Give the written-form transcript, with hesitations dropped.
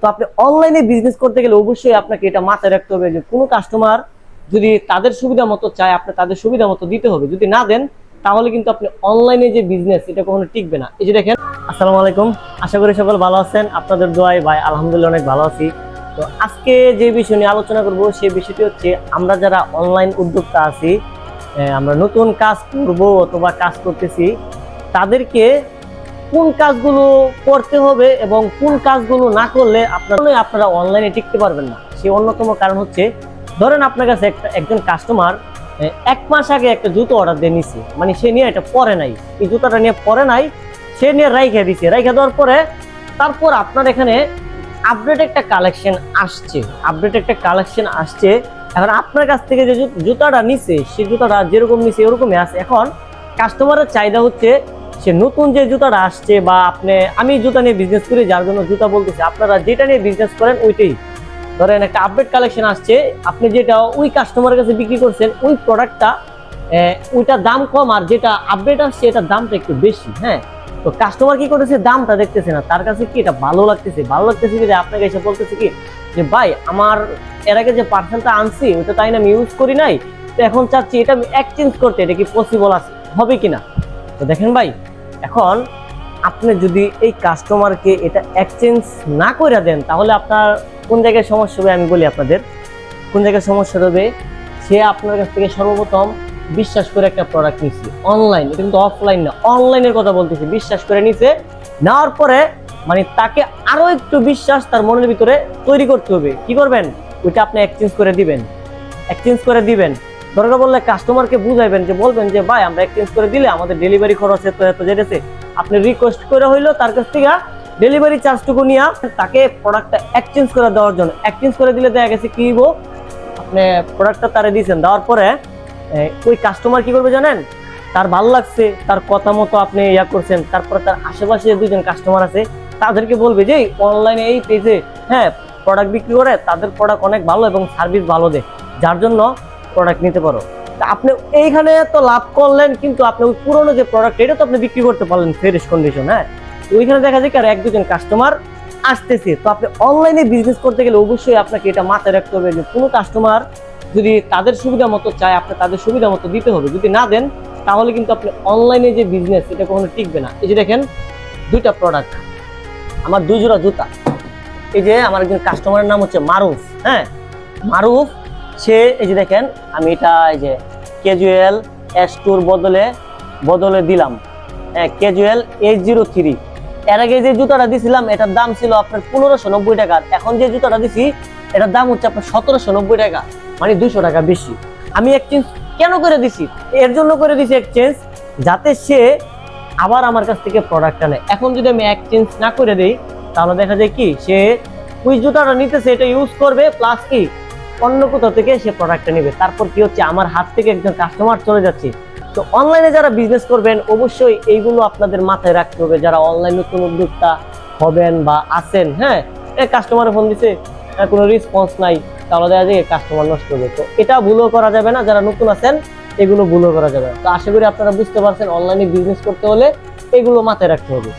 তো আপনি অনলাইনে বিজনেস করতে গেলে অবশ্যই আপনাকে এটা মাথায় রাখতে হবে যে কোনো কাস্টমার যদি তাদের সুবিধা মতো চায় আপনি তাদের সুবিধা মতো দিতে হবে, যদি না দেন তাহলে কিন্তু আপনি অনলাইনে যে বিজনেস এটা কখনো টিকবে না। এই যে দেখেন, আসসালামু আলাইকুম, আশা করি সকল ভালো আছেন। আপনাদের দোয়ায় ভাই আলহামদুলিল্লাহ অনেক ভালো আছি। তো আজকে যে বিষয় নিয়ে আলোচনা করব সেই বিষয়টি হচ্ছে আমরা যারা অনলাইন উদ্যোক্তা আছি, আমরা নতুন কাজ করব অথবা কাজ করতেছি, তাদেরকে কোন কাজগুলো করতে হবে এবং কোন কাজগুলো না করলে আপনারা অনলাইনে টিকতে পারবেন না। সেই অন্যতম কারণ হচ্ছে, ধরেন আপনার কাছে একজন কাস্টমার 1 মাস আগে একটা জুতো অর্ডার দিয়ে নিছে, মানে সে নিয়ে এটা পরে নাই, এই জুতাটা নিয়ে পরে নাই, সে নিয়ে রাইখা দিছে। রাইখা দেওয়ার পরে তারপর আপনার এখানে আপডেট একটা কালেকশন আসছে। এখন আপনার কাছ থেকে যে জুতাটা নিছে, সেই জুতাটা যেরকম নিছে এরকমই আছে। এখন কাস্টমারের চাহিদা হচ্ছে সে নতুন যে জুতাটা আসছে, বা আমি জুতা নিয়ে বিজনেস করি যার জন্য জুতা বলতেছি, আপনারা যেটা নিয়ে বিজনেস করেন ওইটাই। ধরেন একটা আপডেট কালেকশন আসছে, আপনি যেটা ওই কাস্টমারের কাছে বিক্রি করছেন ওই প্রোডাক্টটা, ওইটার দাম কম, আর যেটা আপডেট আসছে এটার দামটা একটু বেশি। হ্যাঁ, তো কাস্টমার কি করেছে, দামটা দেখতেছে না, তার কাছে কি এটা ভালো লাগতেছে কি আপনাকে এসে বলতেছে কি যে ভাই আমার এর আগে যে পার্সেলটা আনছি ওইটা তাই না আমি ইউজ করি নাই, তো এখন চাচ্ছি এটা আমি এক্সচেঞ্জ করতে, এটা কি পসিবল আছে, হবে কিনা। তো দেখেন ভাই, এখন আপনি যদি এই কাস্টমারকে এটা এক্সচেঞ্জ না করে দেন তাহলে আপনার কোন জায়গায় সমস্যা হবে আমি বলি আপনাদের। কোন জায়গায় সমস্যা হবে, সে আপনার কাছ থেকে সর্বপ্রথম বিশ্বাস করে একটা প্রোডাক্ট নিচ্ছে অনলাইন, এটা কিন্তু অফলাইন না, অনলাইনের কথা বলতেছি। বিশ্বাস করে নিছে, নেওয়ার পরে মানে তাকে আরো একটু বিশ্বাস তার মনের ভিতরে তৈরি করতে হবে। কি করবেন, ওইটা আপনি এক্সচেঞ্জ করে দিবেন। দরকার বললে কাস্টমারকে বুঝাইবেন, যে বলবেন যে ভাই আমরা এক্সচেঞ্জ করে দিলে আমাদের ডেলিভারি খরচ এত যেতেছে, আপনি রিকোয়েস্ট করে হইলো তার কাছ থেকে ডেলিভারি চার্জটুকু নিয়ে তাকে প্রোডাক্টটা এক্সচেঞ্জ করে দেওয়ার জন্য। এক্সচেঞ্জ করে দিলে দেখা গেছে কি হইব, আপনি প্রোডাক্টটা তারে দিয়েছেন, দেওয়ার পরে ওই কাস্টমার কি করবে জানেন, তার ভালো লাগছে, তার কথা মতো আপনি ইয়া করছেন, তারপরে তার আশেপাশে 2জন কাস্টমার আছে তাদেরকে বলবে যে অনলাইনে এই পেজে হ্যাঁ প্রোডাক্ট বিক্রি করে, তাদের প্রোডাক্ট অনেক ভালো এবং সার্ভিস ভালো দেয়, যার জন্য প্রোডাক্ট নিতে পারো। আপনি এইখানে তো লাভ করলেন, কিন্তু আপনি ওই পুরোনো যে প্রোডাক্ট এটা তো আপনি বিক্রি করতে পারলেন ফ্রেশ কন্ডিশন। হ্যাঁ, ওইখানে দেখা যায় কি আর 1-2জন কাস্টমার আসতেছে। তো আপনি অনলাইনে বিজনেস করতে গেলে অবশ্যই আপনাকে এটা মাথায় রাখতে হবে যে কোনো কাস্টমার যদি তাদের সুবিধা মতো চায় আপনি তাদের সুবিধা মতো দিতে হবে, যদি না দেন তাহলে কিন্তু আপনি অনলাইনে যে বিজনেস এটা কখনো টিকবে না। এই যে দেখেন 2টা প্রোডাক্ট, আমার 2 জোড়া জুতা। এই যে আমার একজন কাস্টমারের নাম হচ্ছে মারুফ। হ্যাঁ, মারুফ, সে এই যে দেখেন আমি এটা এই যে ক্যাজুয়াল S2 বদলে দিলাম, ক্যাজুয়াল H03। এর আগে যে জুতাটা দিছিলাম এটার দাম ছিল আপনার 1590 টাকা, এখন যে জুতাটা দিছি এটার দাম হচ্ছে আপনার 1790 টাকা, মানে 200 টাকা বেশি। আমি এক্সচেঞ্জ কেন করে দিছি, এর জন্য করে দিছি এক্সচেঞ্জ, যাতে সে আবার আমার কাছ থেকে প্রোডাক্টটা নেয়। এখন যদি আমি এক্সচেঞ্জ না করে দিই তাহলে দেখা যায় কি সে ওই জুতাটা নিতেছে, এটা ইউজ করবে, প্লাস কি অন্য কোথাও থেকে সে প্রোডাক্টটা নেবে, তারপর কি হচ্ছে আমার হাত থেকে একজন কাস্টমার চলে যাচ্ছে। তো অনলাইনে যারা বিজনেস করবেন অবশ্যই এইগুলো আপনাদের মাথায় রাখতে হবে, যারা অনলাইন নতুন উদ্যোক্তা হবেন বা আছেন। হ্যাঁ, কাস্টমারে ফোন দিছে, কোনো রেসপন্স নাই, তাহলে দেখা যায় কাস্টমার নষ্ট হবে। তো এটা ভুলও করা যাবে না, যারা নতুন আছেন এগুলো ভুলও করা যাবে না। তো আশা করি আপনারা বুঝতে পারছেন অনলাইনে বিজনেস করতে হলে এগুলো মাথায় রাখতে হবে।